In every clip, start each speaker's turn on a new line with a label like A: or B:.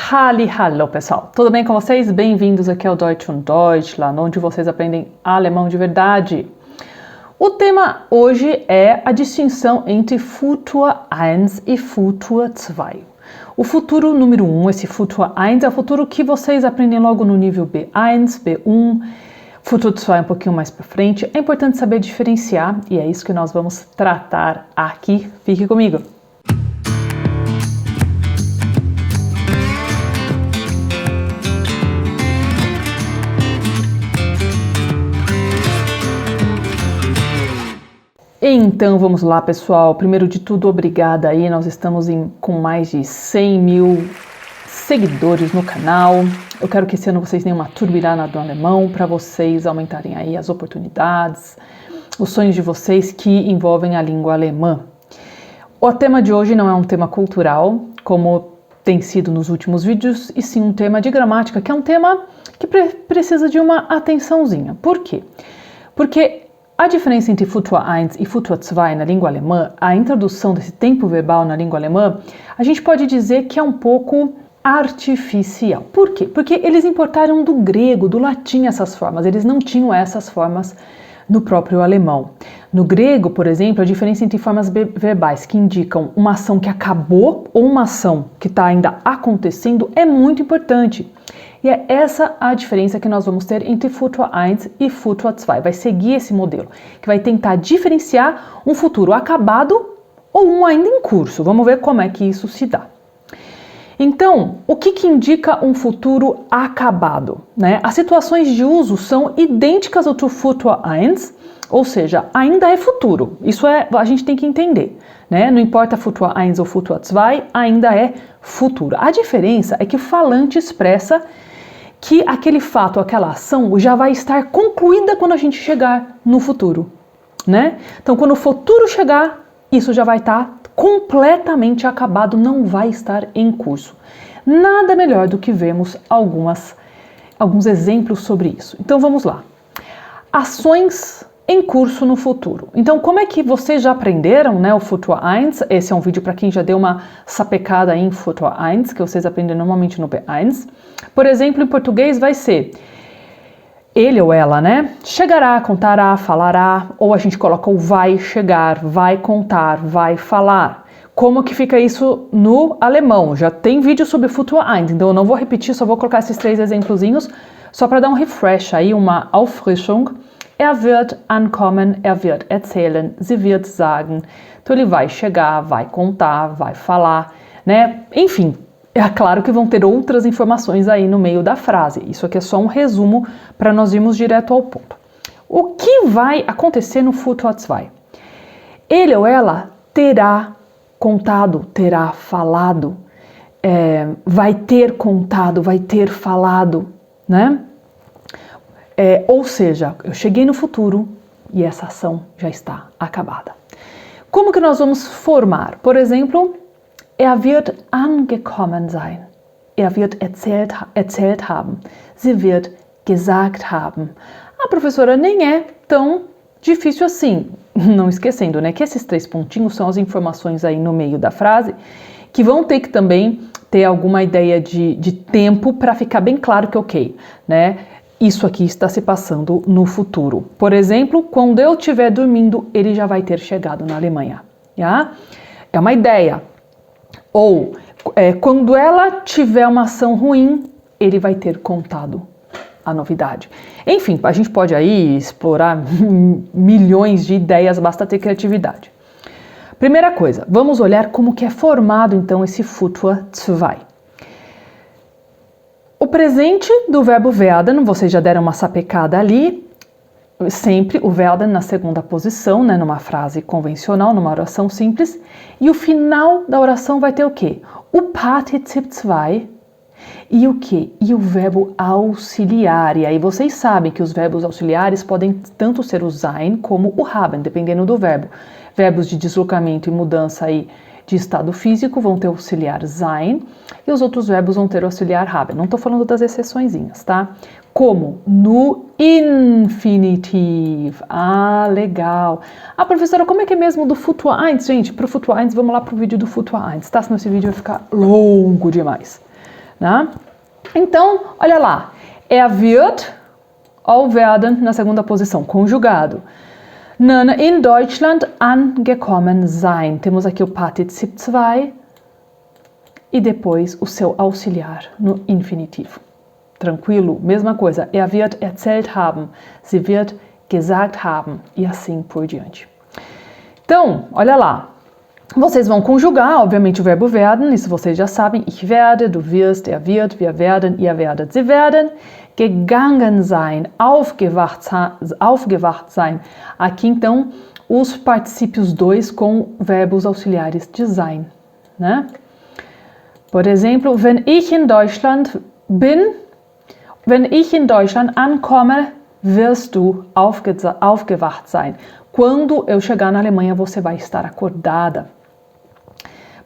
A: Hallo, pessoal! Tudo bem com vocês? Bem-vindos aqui ao Deutsch und Deutschland, onde vocês aprendem alemão de verdade. O tema hoje é a distinção entre Futur 1 e Futur 2. O futuro número 1, esse Futur 1, é o futuro que vocês aprendem logo no nível B1, B1, Futur 2 um pouquinho mais para frente. É importante saber diferenciar e é isso que nós vamos tratar aqui. Fique comigo! Então vamos lá, pessoal. Primeiro de tudo, obrigada aí. Nós estamos com mais de 100 mil seguidores no canal. Eu quero que esse ano vocês tenham uma turbinada do alemão para vocês aumentarem aí as oportunidades, os sonhos de vocês que envolvem a língua alemã. O tema de hoje não é um tema cultural, como tem sido nos últimos vídeos, e sim um tema de gramática, que é um tema que precisa de uma atençãozinha. Por quê? Porque a diferença entre Futur 1 e Futur 2 na língua alemã, a introdução desse tempo verbal na língua alemã, a gente pode dizer que é um pouco artificial. Por quê? Porque eles importaram do grego, do latim essas formas, eles não tinham essas formas no próprio alemão. No grego, por exemplo, a diferença entre formas verbais que indicam uma ação que acabou ou uma ação que está ainda acontecendo é muito importante. E é essa a diferença que nós vamos ter entre Futur 1 e Futur 2. Vai seguir esse modelo, que vai tentar diferenciar um futuro acabado ou um ainda em curso. Vamos ver como é que isso se dá. Então, o que indica um futuro acabado? Né? As situações de uso são idênticas ao do Futur 1, ou seja, ainda é futuro. Isso a gente tem que entender. Né? Não importa Futur 1 ou Futur 2, ainda é futuro. A diferença é que o falante expressa que aquele fato, aquela ação já vai estar concluída quando a gente chegar no futuro, né? Então, quando o futuro chegar, isso já vai estar completamente acabado, não vai estar em curso. Nada melhor do que vermos alguns exemplos sobre isso. Então, vamos lá. Ações em curso no futuro. Então, como é que vocês já aprenderam, né, o Futur 1? Esse é um vídeo para quem já deu uma sapecada em Futur 1, que vocês aprendem normalmente no B1. Por exemplo, em português vai ser ele ou ela, né? Chegará, contará, falará, ou a gente coloca o vai chegar, vai contar, vai falar. Como que fica isso no alemão? Já tem vídeo sobre Futur 1, então eu não vou repetir, só vou colocar esses 3 exemplozinhos, só para dar um refresh aí, uma Auffrischung. Er wird ankommen, er wird erzählen, sie wird sagen. Então ele vai chegar, vai contar, vai falar, né? Enfim, é claro que vão ter outras informações aí no meio da frase. Isso aqui é só um resumo para nós irmos direto ao ponto. O que vai acontecer no Futur 2? Ele ou ela terá contado, terá falado, vai ter contado, vai ter falado, né? Ou seja, eu cheguei no futuro e essa ação já está acabada. Como que nós vamos formar? Por exemplo, er wird angekommen sein. Er wird erzählt haben. Sie wird gesagt haben. A professora nem é tão difícil assim. Não esquecendo, né, que esses 3 pontinhos são as informações aí no meio da frase que vão ter que também ter alguma ideia de tempo para ficar bem claro que ok, né? Isso aqui está se passando no futuro. Por exemplo, quando eu estiver dormindo, ele já vai ter chegado na Alemanha. Já? É uma ideia. Ou, quando ela tiver uma ação ruim, ele vai ter contado a novidade. Enfim, a gente pode aí explorar milhões de ideias, basta ter criatividade. Primeira coisa, vamos olhar como que é formado então esse Futur 2. O presente do verbo werden, vocês já deram uma sapecada ali, sempre o werden na segunda posição, né, numa frase convencional, numa oração simples, e o final da oração vai ter o quê? O Partizip 2 e o quê? E o verbo auxiliar, e aí vocês sabem que os verbos auxiliares podem tanto ser o sein como o haben, dependendo do verbo. Verbos de deslocamento e mudança aí de estado físico vão ter o auxiliar sein e os outros verbos vão ter o auxiliar haben. Não estou falando das exceçõezinhas, tá? Como no infinitiv. Ah, legal. Ah, professora, como é que é mesmo do Futur 1? Gente, para o Futur 1, vamos lá para o vídeo do Futur 1, tá? Senão esse vídeo vai ficar longo demais. Né? Então, olha lá. Wird ou werden na segunda posição, conjugado. In Deutschland angekommen sein. Temos aqui o Partizip 2 e depois o seu auxiliar no infinitivo. Tranquilo? Mesma coisa. Wird erzählt haben. Sie wird gesagt haben. E assim por diante. Então, olha lá. Vocês vão conjugar, obviamente, o verbo werden. Isso vocês já sabem. Ich werde, du wirst, wird, wir werden, ihr werdet, sie werden. Gegangen sein, aufgewacht sein. Aqui, então, os particípios 2 com verbos auxiliares de sein. Né? Por exemplo, wenn ich in Deutschland ankomme, wirst du aufgewacht sein. Quando eu chegar na Alemanha, você vai estar acordada.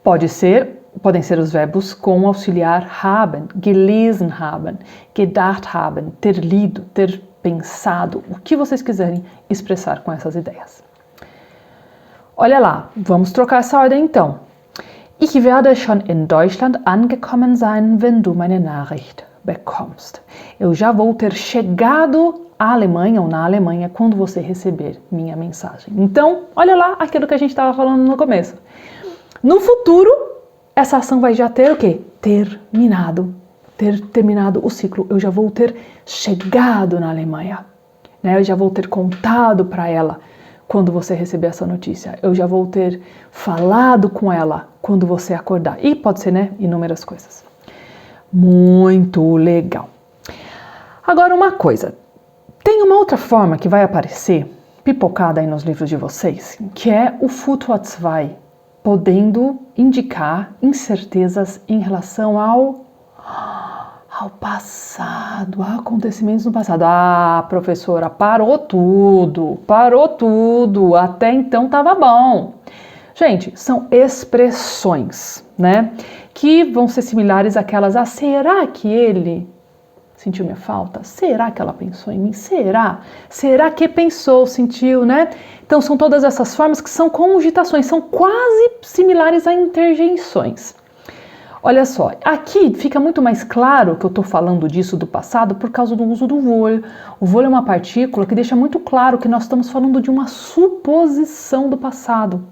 A: Podem ser os verbos com auxiliar haben, gelesen haben, gedacht haben, ter lido, ter pensado, o que vocês quiserem expressar com essas ideias. Olha lá, vamos trocar essa ordem então. Ich werde schon in Deutschland angekommen sein, wenn du meine Nachricht bekommst. Eu já vou ter chegado à Alemanha ou na Alemanha quando você receber minha mensagem. Então, olha lá aquilo que a gente estava falando no começo. No futuro, essa ação vai já ter o quê? Ter terminado o ciclo. Eu já vou ter chegado na Alemanha. Né? Eu já vou ter contado para ela quando você receber essa notícia. Eu já vou ter falado com ela quando você acordar. E pode ser, né? Inúmeras coisas. Muito legal. Agora uma coisa. Tem uma outra forma que vai aparecer, pipocada aí nos livros de vocês, que é o Futur 2, podendo indicar incertezas em relação ao passado, a acontecimentos no passado. Ah, professora, parou tudo, até então estava bom. Gente, são expressões, né, que vão ser similares àquelas, será que ele sentiu minha falta? Será que ela pensou em mim? Será? Será que pensou, sentiu, né? Então, são todas essas formas que são conjutações, são quase similares a interjeições. Olha só, aqui fica muito mais claro que eu estou falando disso do passado por causa do uso do wohl. O wohl é uma partícula que deixa muito claro que nós estamos falando de uma suposição do passado.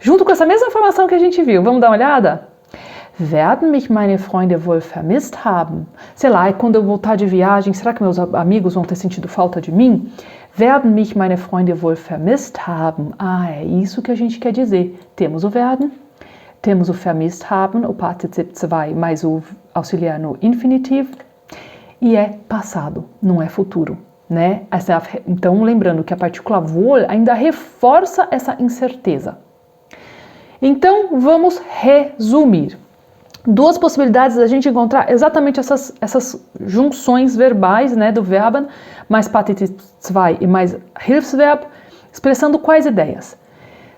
A: Junto com essa mesma informação que a gente viu, vamos dar uma olhada? Werden mich meine Freunde wohl vermisst haben? Sei lá, quando eu voltar de viagem, será que meus amigos vão ter sentido falta de mim? Werden mich meine Freunde wohl vermisst haben? Ah, é isso que a gente quer dizer. Temos o werden, temos o vermisst haben, o Partizip 2 mais o auxiliar no infinitivo, e é passado, não é futuro, né? Então, lembrando que a partícula wohl ainda reforça essa incerteza. Então, vamos resumir. Duas possibilidades da gente encontrar exatamente essas junções verbais, né, do verbo, mais Partizip 2 e mais Hilfsverb, expressando quais ideias?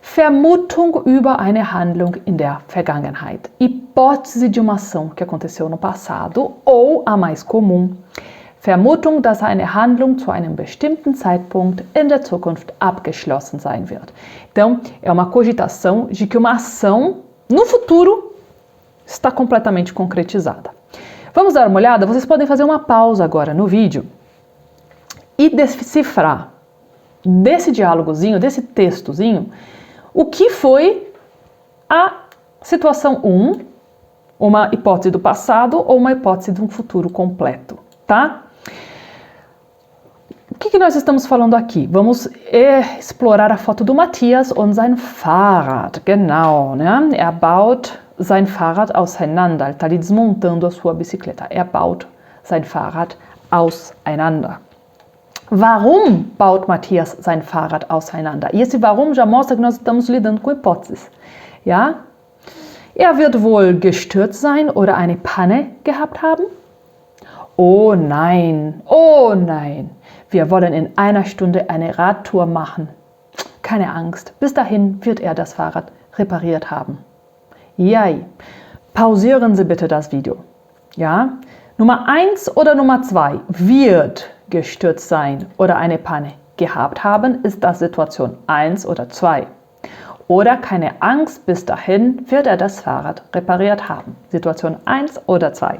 A: Vermutung über eine Handlung in der Vergangenheit. Hipótese de uma ação que aconteceu no passado, ou a mais comum, Vermutung, dass eine Handlung zu einem bestimmten Zeitpunkt in der Zukunft abgeschlossen sein wird. Então, é uma cogitação de que uma ação no futuro está completamente concretizada. Vamos dar uma olhada? Vocês podem fazer uma pausa agora no vídeo e decifrar desse diálogozinho, desse textozinho, o que foi a situação 1, uma hipótese do passado ou uma hipótese de um futuro completo, tá? O que nós estamos falando aqui? Vamos explorar a foto do Matthias und sein Fahrrad. Genau, né? Er baut sein Fahrrad auseinander. Ele está ali desmontando a sua bicicleta. Er baut sein Fahrrad auseinander. Warum baut Matthias sein Fahrrad auseinander? E esse warum já mostra que nós estamos lidando com hipóteses. Ja? Er wird wohl gestürzt sein oder eine Panne gehabt haben? Oh nein, oh nein. Wir wollen in einer Stunde eine Radtour machen. Keine Angst, bis dahin wird er das Fahrrad repariert haben. Jai, pausieren Sie bitte das Video. Ja? Nummer 1 oder Nummer 2 wird gestürzt sein oder eine Panne gehabt haben, ist das Situation 1 oder 2. Oder keine Angst, bis dahin wird er das Fahrrad repariert haben. Situation 1 oder 2.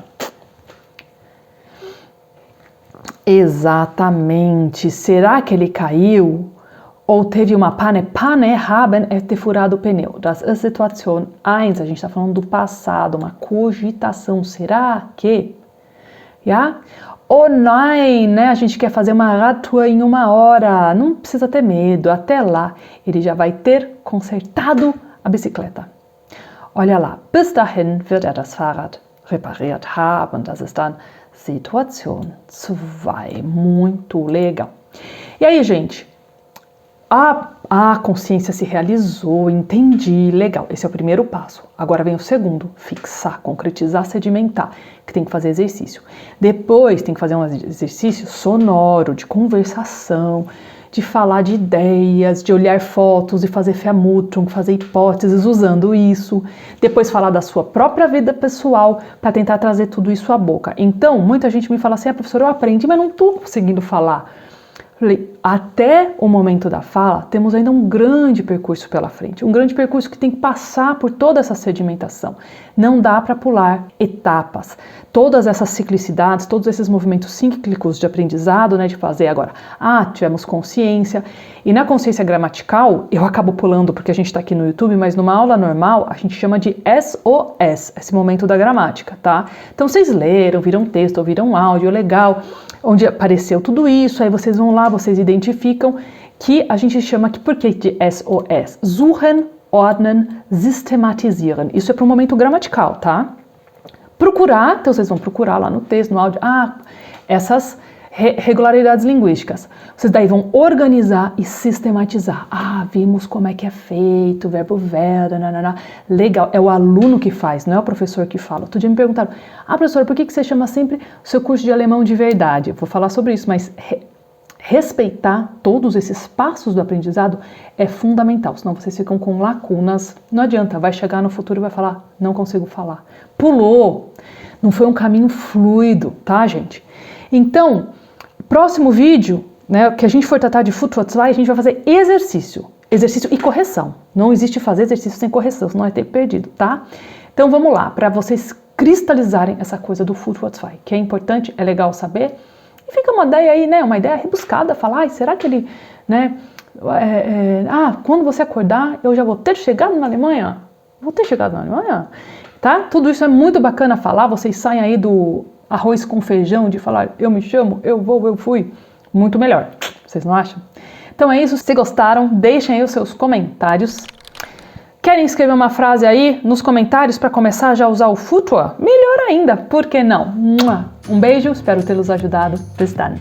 A: Exatamente. Será que ele caiu? Ou teve uma Panne? Panne haben é ter furado o pneu. Das ist Situation 1, a gente está falando do passado, uma cogitação. Será que? Ja? Oh nein, né? A gente quer fazer uma Radtour em 1 hora. Não precisa ter medo. Até lá, ele já vai ter consertado a bicicleta. Olha lá. Bis dahin wird das Fahrrad repariert haben. Das ist dann Situation 2. Muito legal. E aí, gente? A consciência se realizou, entendi, legal. Esse é o primeiro passo. Agora vem o segundo, fixar, concretizar, sedimentar, que tem que fazer exercício. Depois tem que fazer um exercício sonoro, de conversação, de falar de ideias, de olhar fotos e fazer Vermutung, fazer hipóteses usando isso. Depois falar da sua própria vida pessoal para tentar trazer tudo isso à boca. Então, muita gente me fala assim, professora, eu aprendi, mas não estou conseguindo falar. Até o momento da fala, temos ainda um grande percurso pela frente, um grande percurso que tem que passar por toda essa sedimentação. Não dá para pular etapas. Todas essas ciclicidades, todos esses movimentos cíclicos de aprendizado, né, de fazer agora. Tivemos consciência, e na consciência gramatical, eu acabo pulando porque a gente está aqui no YouTube, mas numa aula normal, a gente chama de SOS, esse momento da gramática, tá? Então vocês leram, viram texto, ouviram um áudio legal, onde apareceu tudo isso, aí vocês vão lá, vocês identificam que a gente chama aqui, por que de SOS? Suchen, ordnen, systematisieren. Isso é para o momento gramatical, tá? Procurar, então vocês vão procurar lá no texto, no áudio, essas regularidades linguísticas. Vocês daí vão organizar e sistematizar. Vimos como é que é feito, verbo werden, legal, é o aluno que faz, não é o professor que fala. Outro dia me perguntaram, professor, por que você chama sempre o seu curso de alemão de verdade? Eu vou falar sobre isso, mas respeitar todos esses passos do aprendizado é fundamental, senão vocês ficam com lacunas. Não adianta, vai chegar no futuro e vai falar, não consigo falar. Pulou, não foi um caminho fluido, tá, gente? Então, próximo vídeo, né, que a gente for tratar de Futur 2, a gente vai fazer exercício e correção. Não existe fazer exercício sem correção, senão vai ter perdido, tá? Então vamos lá, para vocês cristalizarem essa coisa do Futur 2, que é importante, é legal saber. E fica uma ideia aí, né, uma ideia rebuscada, falar, será que ele, né, quando você acordar, eu já vou ter chegado na Alemanha? Vou ter chegado na Alemanha? Tá? Tudo isso é muito bacana falar, vocês saem aí do arroz com feijão, de falar, eu me chamo, eu vou, eu fui, muito melhor, vocês não acham? Então é isso, se gostaram, deixem aí os seus comentários. Querem escrever uma frase aí nos comentários para começar já a usar o Futur? Melhor ainda, por que não? Um beijo, espero tê-los ajudado. Bis dann.